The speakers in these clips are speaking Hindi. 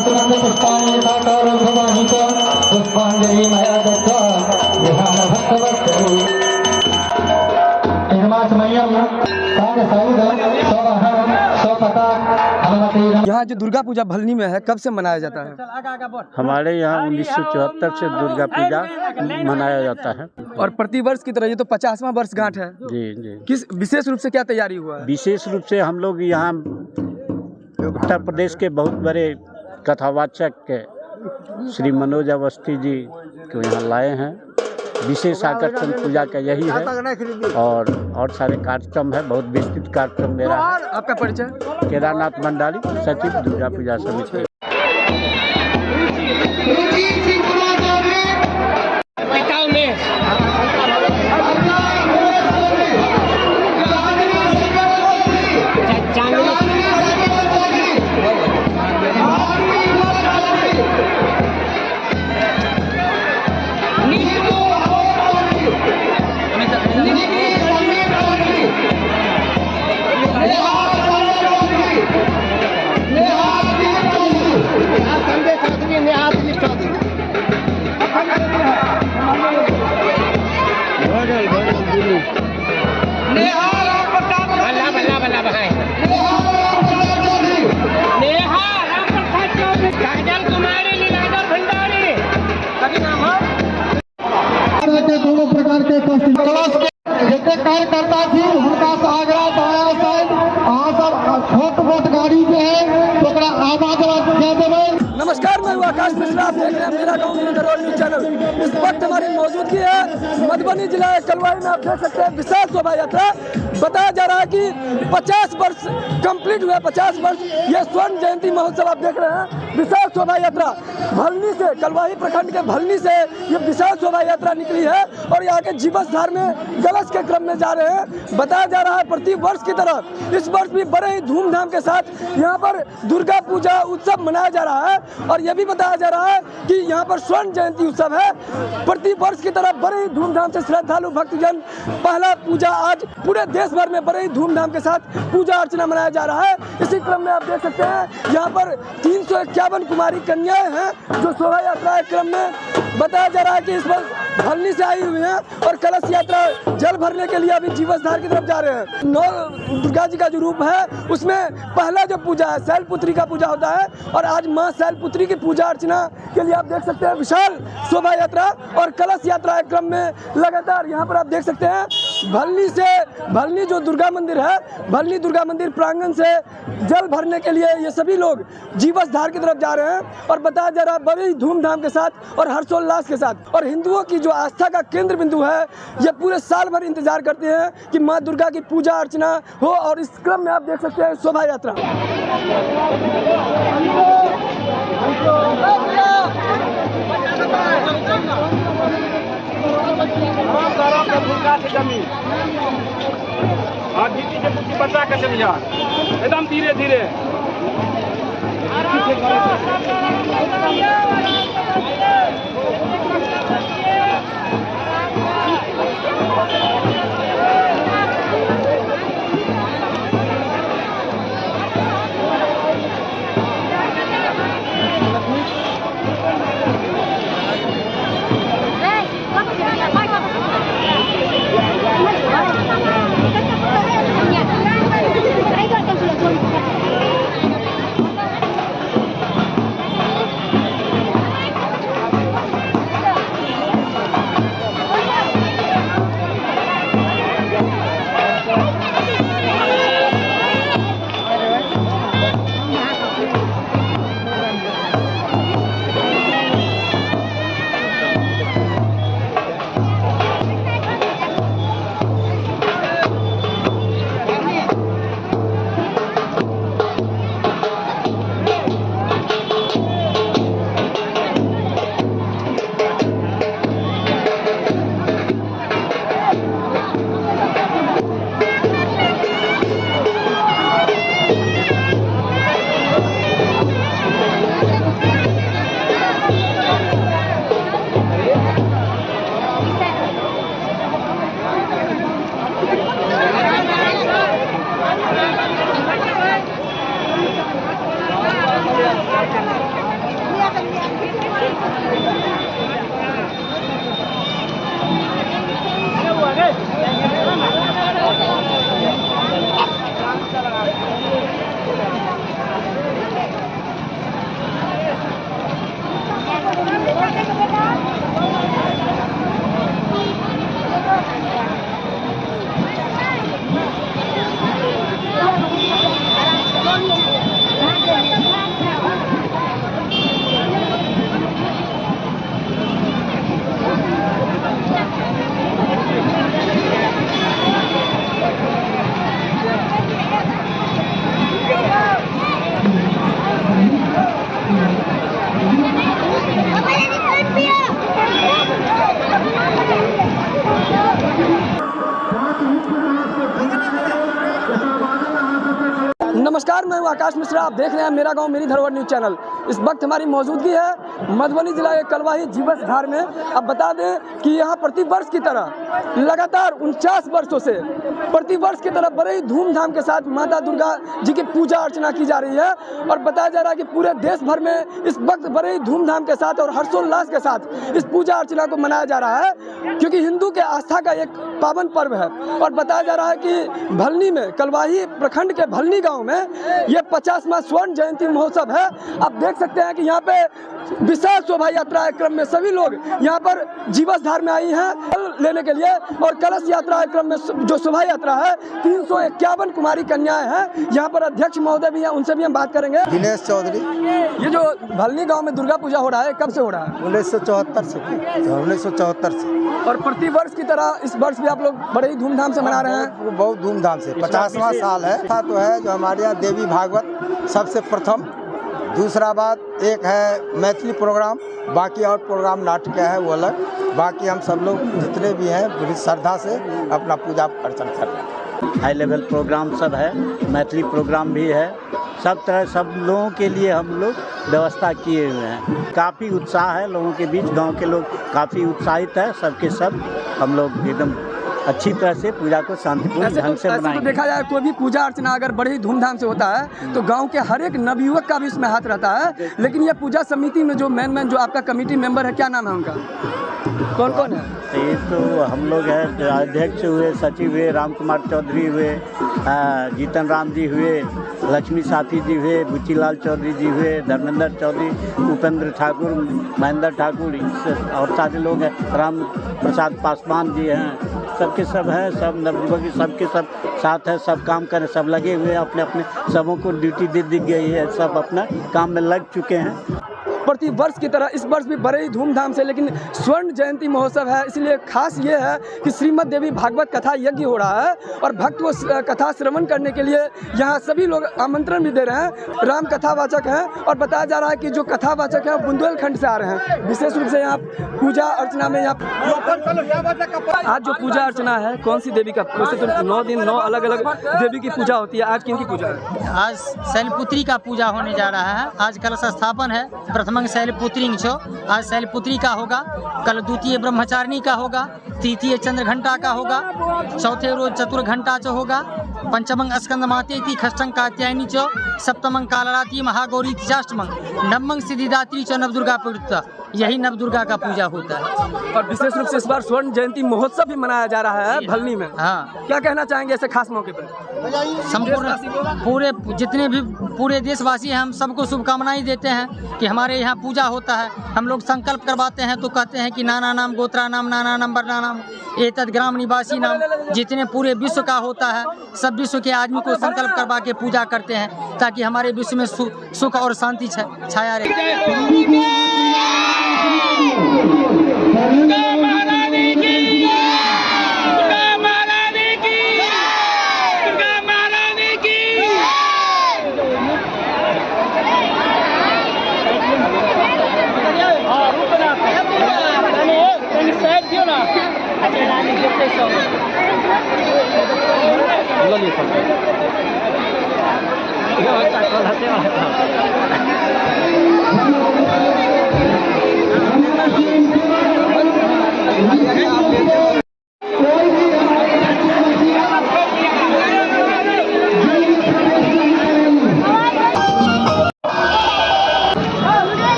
सुगंध पुष्पाणि साकारो भवानी च पुष्पांजलि मया दत्त्वा ध्यान भक्तवत्सले हिमाचमय्यम सागसायुधम सौवहनम सौपताक हनुमते। यहाँ जो दुर्गा पूजा भलनी में है, कब से मनाया जाता है? हमारे यहाँ 1974 से दुर्गा पूजा मनाया जाता है और प्रतिवर्ष की तरह ये तो 50वां वर्षगांठ है। जी जी। किस विशेष रूप से क्या तैयारी हुआ है? विशेष रूप से हम लोग यहाँ उत्तर प्रदेश के बहुत बड़े कथावाचक श्री मनोज अवस्थी जी को यहाँ लाए हैं। विशेष आकर्षण पूजा का यही है और सारे कार्यक्रम है। बहुत विस्तृत कार्यक्रम मेरा है। आपका परिचय? केदारनाथ मंडाली, सचिव दुर्गा पूजा समिति। दोनों प्रकार के जितने कार्यकर्ता थी उनका आग्रह छोट मोट गाड़ी जो है तो आवाज दे देवे। नमस्कार, मैं आकाश मिश्रा, आप देख रहे हैं मेरा गाँव मेरा दरबार न्यूज चैनल। इस वक्त हमारी मौजूदगी है मधुबनी जिला कलवाई में। आप देख सकते हैं विशाल शोभा यात्रा। बताया जा रहा है कि 50 वर्ष कंप्लीट हुए, 50 वर्ष ये स्वर्ण जयंती महोत्सव आप देख रहे हैं। विशाल शोभा यात्रा भलनी से, कलवाही प्रखंड के भलनी से ये विशाल शोभा यात्रा निकली है और यहाँ के जीवसधार में गलस के क्रम में जा रहे हैं। बताया जा रहा है प्रति वर्ष की तरह इस वर्ष भी बड़े ही धूमधाम के साथ यहाँ पर दुर्गा पूजा उत्सव मनाया जा रहा है। और यह भी बताया जा रहा है कि यहाँ पर स्वर्ण जयंती उत्सव है। प्रति वर्ष की तरह बड़े ही धूमधाम से श्रद्धालु भक्तजन पहला पूजा आज पूरे देश भर में बड़े ही धूमधाम के साथ पूजा अर्चना मनाया जा रहा है। इसी क्रम में आप देख सकते हैं यहाँ पर 351 कुमारी कन्याएं हैं जो शोभा यात्रा के क्रम में बताया जा रहा है कि इस वक्त भलनी से आई हुई हैं और कलश यात्रा जल भरने के लिए अभी जीवसधार की तरफ जा रहे हैं। नौ दुर्गा जी का जो रूप है उसमें पहला जो पूजा है शैलपुत्री का पूजा होता है और आज माँ शैलपुत्री की पूजा अर्चना के लिए आप देख सकते हैं विशाल शोभा यात्रा और कलश यात्रा के क्रम में लगातार यहाँ पर आप देख सकते हैं भलनी जो दुर्गा मंदिर है, भलनी दुर्गा मंदिर प्रांगण से जल भरने के लिए ये सभी लोग जीवसधार की तरफ जा रहे हैं। और बताया जा रहा है बड़ी धूमधाम के साथ और हर्षोल्लास के साथ। और हिंदुओं की जो आस्था का केंद्र बिंदु है, ये पूरे साल भर इंतजार करते हैं कि माँ दुर्गा की पूजा अर्चना हो। और इस क्रम में आप देख सकते हैं शोभा यात्रा। बचा कर चलिए एकदम धीरे धीरे। Ahí va, नमस्कार, मैं हूं आकाश मिश्रा। आप देख रहे हैं मेरा गांव मेरी धरोहर न्यूज चैनल। इस वक्त हमारी मौजूदगी है मधुबनी जिला के कलवाही जीवछ धार में। अब बता दें कि यहाँ प्रतिवर्ष की तरह लगातार 49 वर्षों से प्रतिवर्ष की तरह बड़े ही धूमधाम के साथ माता दुर्गा जी की पूजा अर्चना की जा रही है। और बताया जा रहा है कि पूरे देश भर में इस वक्त बड़े ही धूमधाम के साथ और हर्षोल्लास के साथ इस पूजा अर्चना को मनाया जा रहा है, क्योंकि हिंदू के आस्था का एक पावन पर्व है। और बताया जा रहा है कि भलनी में, कलवाही प्रखंड के भलनी गांव में ये 50वां स्वर्ण जयंती महोत्सव है। आप देख सकते हैं कि यहाँ पे विशाल शोभा यात्रा के क्रम में सभी लोग यहाँ पर जीवछ धार में आई हैं फल लेने के लिए। और कलश यात्रा के क्रम में जो शोभा यात्रा है 351 कुमारी कन्याएं हैं। यहाँ पर अध्यक्ष महोदय भी हैं, उनसे भी हम बात करेंगे। दिनेश चौधरी। ये जो भलनी गांव में दुर्गा पूजा हो रहा है, कब से हो रहा है? 1974 से। और प्रतिवर्ष की तरह इस वर्ष भी आप लोग बड़े ही धूमधाम से मना रहे हैं? वो बहुत धूमधाम से 50वां साल है। तो है जो हमारे यहाँ देवी भागवत सबसे प्रथम। दूसरा बात एक है मैथिली प्रोग्राम, बाकी और प्रोग्राम नाटक है वो अलग। बाकी हम सब लोग जितने भी हैं पूरी श्रद्धा से अपना पूजा अर्चना कर रहे हैं। हाई लेवल प्रोग्राम सब है, मैथिली प्रोग्राम भी है। सब तरह सब लोगों के लिए हम लोग व्यवस्था किए हुए हैं। काफ़ी उत्साह है लोगों के बीच, गांव के लोग काफ़ी उत्साहित है। सबके सब हम लोग एकदम अच्छी तरह से पूजा को शांतिपूर्ण ढंग से तो मनाएंगे। देखा जाए कोई भी पूजा अर्चना अगर बड़े ही धूमधाम से होता है तो गांव के हर एक नवयुवक का भी इसमें हाथ रहता है। लेकिन ये पूजा समिति में जो मेन जो आपका कमेटी मेंबर है, क्या नाम है उनका, कौन कौन है? ये तो हम लोग हैं, अध्यक्ष हुए, सचिव हुए, राम कुमार चौधरी हुए, जीतन राम जी हुए, लक्ष्मी साथी जी हुए, बुच्चीलाल चौधरी जी हुए, धर्मेंद्र चौधरी, उपेंद्र ठाकुर, महेंद्र ठाकुर और सारे लोग हैं, राम प्रसाद पासवान जी हैं। सबके सब है, सब नवयुवक सबके सब साथ है, सब काम करें, सब लगे हुए हैं। अपने अपने सबों को ड्यूटी दे दी गई है, सब अपना काम में लग चुके हैं। प्रति वर्ष की तरह इस वर्ष भी बड़े ही धूमधाम से, लेकिन स्वर्ण जयंती महोत्सव है, इसलिए खास ये है कि श्रीमद् देवी भागवत कथा यज्ञ हो रहा है और भक्त को कथा श्रवण करने के लिए यहाँ सभी लोग आमंत्रण भी दे रहे हैं। राम कथावाचक हैं और बताया जा रहा है कि जो कथावाचक हैं बुंदेलखंड से आ रहे हैं। विशेष रूप से यहाँ पूजा अर्चना में यहाँ आज जो पूजा अर्चना है कौन सी देवी का? वैसे तो 9 दिन 9 अलग अलग देवी की पूजा होती है, आज किन की पूजा है? आज शैलपुत्री का पूजा होने जा रहा है। आज कलश स्थापन है, प्रथम शैलपुत्री छो, आज शैलपुत्री का होगा, कल द्वितीय ब्रह्मचारिणी का होगा, तृतीय चंद्रघंटा का होगा, चौथे रोज चतुर्घंटा चो होगा, पंचमंग स्कंद मातेति, षष्ठंग कात्यायनी चो, सप्तमंग कालरात्रि महागौरी, चाष्टमंग नवमंग सिद्धिदात्री चो नवदुर्गा पूजिता। यही नवदुर्गा का पूजा होता है। और विशेष रूप से इस बार स्वर्ण जयंती महोत्सव भी मनाया जा रहा है भलनी में। हाँ, क्या कहना चाहेंगे ऐसे खास मौके पर? संपूर्ण पूरे जितने भी पूरे देशवासी हैं, हम सबको शुभकामनाएं देते हैं कि हमारे यहाँ पूजा होता है। हम लोग संकल्प करवाते हैं तो कहते हैं कि नाना नाम गोत्रा नाम, नाना नाम वर्णा नाम, एतद ग्राम निवासी नाम। जितने पूरे विश्व का होता है, सब विश्व के आदमी को संकल्प करवा के पूजा करते हैं ताकि हमारे विश्व में सुख और शांति छाया रहे।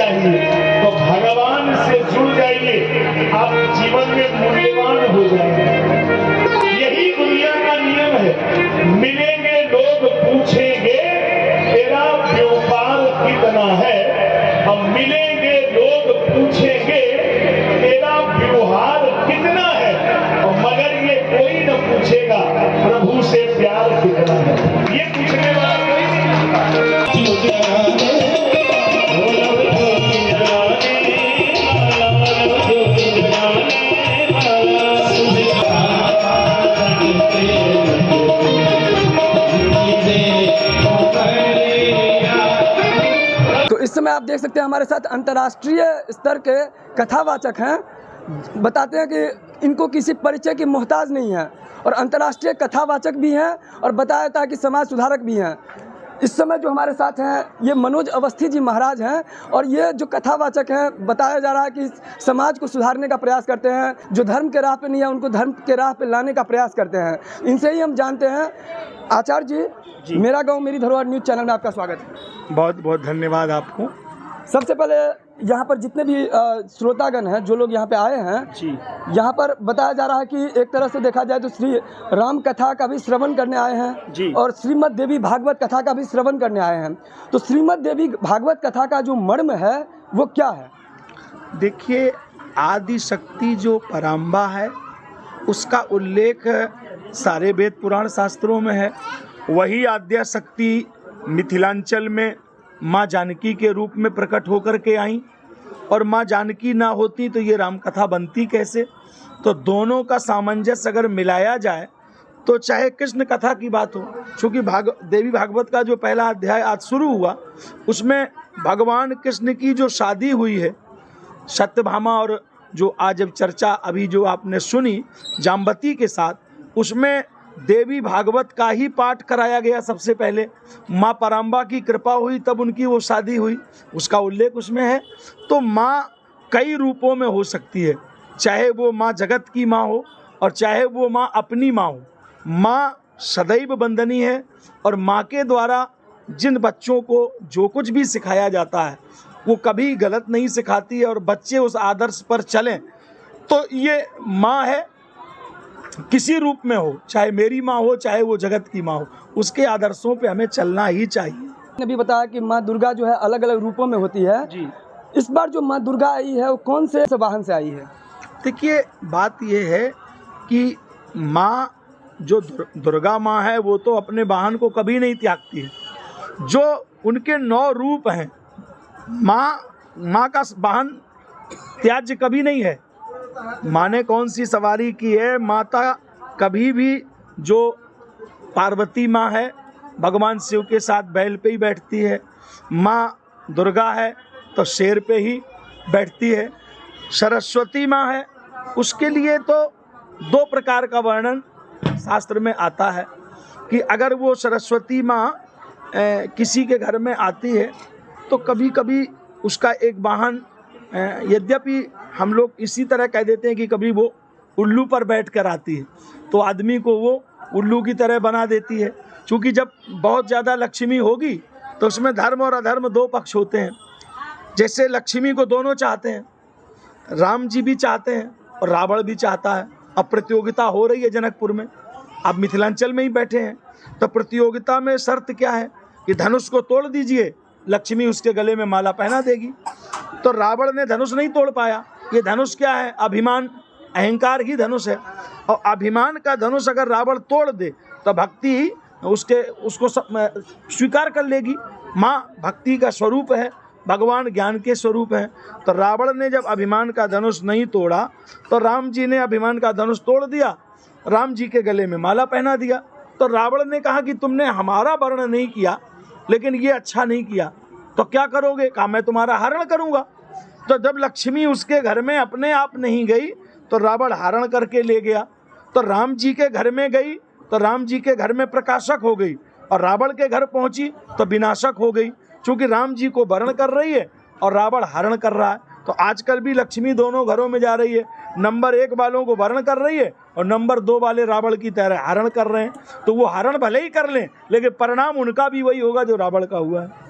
तो भगवान से जुड़ जाइए, आप जीवन में मूल्यवान हो जाएंगे। यही दुनिया का नियम है। मिलेंगे लोग पूछेंगे तेरा व्यापार कितना है, हम मिलेंगे लोग पूछेंगे तेरा व्यवहार कितना है, और मगर ये कोई न पूछेगा प्रभु से प्यार कितना है। ये पूछने वाला कोई नहीं। आप देख सकते हैं हमारे साथ अंतर्राष्ट्रीय स्तर के कथावाचक हैं, बताते हैं कि इनको किसी परिचय की मोहताज नहीं है और अंतर्राष्ट्रीय कथावाचक भी हैं और बताया जाता है कि समाज सुधारक भी हैं। इस समय जो हमारे साथ हैं ये मनोज अवस्थी जी महाराज हैं और ये जो कथावाचक हैं, बताया जा रहा है कि समाज को सुधारने का प्रयास करते हैं, जो धर्म के राह पे नहीं है उनको धर्म के राह पे लाने का प्रयास करते हैं। इनसे ही हम जानते हैं। आचार्य जी, मेरा गांव मेरी धरोहर न्यूज़ चैनल में आपका स्वागत है। बहुत बहुत धन्यवाद आपको। सबसे पहले यहाँ पर जितने भी श्रोतागण हैं, जो लोग यहाँ पे आए हैं जी, यहाँ पर बताया जा रहा है कि एक तरह से देखा जाए तो श्री राम कथा का भी श्रवण करने आए हैं जी, और श्रीमद् देवी भागवत कथा का भी श्रवण करने आए हैं। तो श्रीमद् देवी भागवत कथा का जो मर्म है वो क्या है? देखिए, आदि शक्ति जो पराम्बा है उसका उल्लेख सारे वेद पुराण शास्त्रों में है। वही आद्या शक्ति मिथिलांचल में माँ जानकी के रूप में प्रकट होकर के आई, और माँ जानकी ना होती तो ये रामकथा बनती कैसे? तो दोनों का सामंजस्य अगर मिलाया जाए तो चाहे कृष्ण कथा की बात हो, चूँकि देवी भागवत का जो पहला अध्याय आज शुरू हुआ उसमें भगवान कृष्ण की जो शादी हुई है सत्यभामा, और जो आज अब चर्चा अभी जो आपने सुनी जाम्बती के साथ, उसमें देवी भागवत का ही पाठ कराया गया। सबसे पहले माँ पराम्बा की कृपा हुई तब उनकी वो शादी हुई, उसका उल्लेख उसमें है। तो माँ कई रूपों में हो सकती है, चाहे वो माँ जगत की माँ हो और चाहे वो माँ अपनी माँ हो। माँ सदैव वंदनीय है और माँ के द्वारा जिन बच्चों को जो कुछ भी सिखाया जाता है वो कभी गलत नहीं सिखाती है और बच्चे उस आदर्श पर चलें। तो ये माँ है, किसी रूप में हो, चाहे मेरी माँ हो चाहे वो जगत की माँ हो, उसके आदर्शों पे हमें चलना ही चाहिए। ने भी बताया कि माँ दुर्गा जो है अलग अलग रूपों में होती है जी। इस बार जो माँ दुर्गा आई है वो कौन से वाहन से आई है? देखिए, बात ये है कि माँ जो दुर्गा माँ है वो तो अपने वाहन को कभी नहीं त्यागती है। जो उनके 9 रूप हैं, माँ का वाहन त्याज्य कभी नहीं है। माँ ने कौन सी सवारी की है? माता कभी भी जो पार्वती माँ है भगवान शिव के साथ बैल पे ही बैठती है, माँ दुर्गा है तो शेर पे ही बैठती है। सरस्वती माँ है, उसके लिए तो 2 प्रकार का वर्णन शास्त्र में आता है कि अगर वो सरस्वती माँ किसी के घर में आती है तो कभी कभी उसका एक वाहन, यद्यपि हम लोग इसी तरह कह देते हैं कि कभी वो उल्लू पर बैठ कर आती है तो आदमी को वो उल्लू की तरह बना देती है। क्योंकि जब बहुत ज़्यादा लक्ष्मी होगी तो उसमें धर्म और अधर्म 2 पक्ष होते हैं। जैसे लक्ष्मी को दोनों चाहते हैं, राम जी भी चाहते हैं और रावण भी चाहता है। अब प्रतियोगिता हो रही है जनकपुर में, आप मिथिलांचल में ही बैठे हैं, तो प्रतियोगिता में शर्त क्या है कि धनुष को तोड़ दीजिए, लक्ष्मी उसके गले में माला पहना देगी। तो रावण ने धनुष नहीं तोड़ पाया। ये धनुष क्या है? अभिमान, अहंकार ही धनुष है। और अभिमान का धनुष अगर रावण तोड़ दे तो भक्ति उसको स्वीकार कर लेगी। माँ भक्ति का स्वरूप है, भगवान ज्ञान के स्वरूप है। तो रावण ने जब अभिमान का धनुष नहीं तोड़ा तो राम जी ने अभिमान का धनुष तोड़ दिया, राम जी के गले में माला पहना दिया। तो रावण ने कहा कि तुमने हमारा वर्ण नहीं किया लेकिन ये अच्छा नहीं किया, तो क्या करोगे? कहा मैं तुम्हारा हरण करूँगा। तो जब लक्ष्मी उसके घर में अपने आप नहीं गई तो रावण हरण करके ले गया। तो राम जी के घर में गई तो राम जी के घर में प्रकाशक हो गई और रावण के घर पहुंची तो विनाशक हो गई, क्योंकि राम जी को वर्ण कर रही है और रावण हरण कर रहा है। तो आजकल भी लक्ष्मी दोनों घरों में जा रही है, नंबर 1 वालों को वर्ण कर रही है और नंबर 2 वाले रावण की तरह हरण कर रहे हैं। तो वो हरण भले ही कर लें लेकिन परिणाम उनका भी वही होगा जो रावण का हुआ है।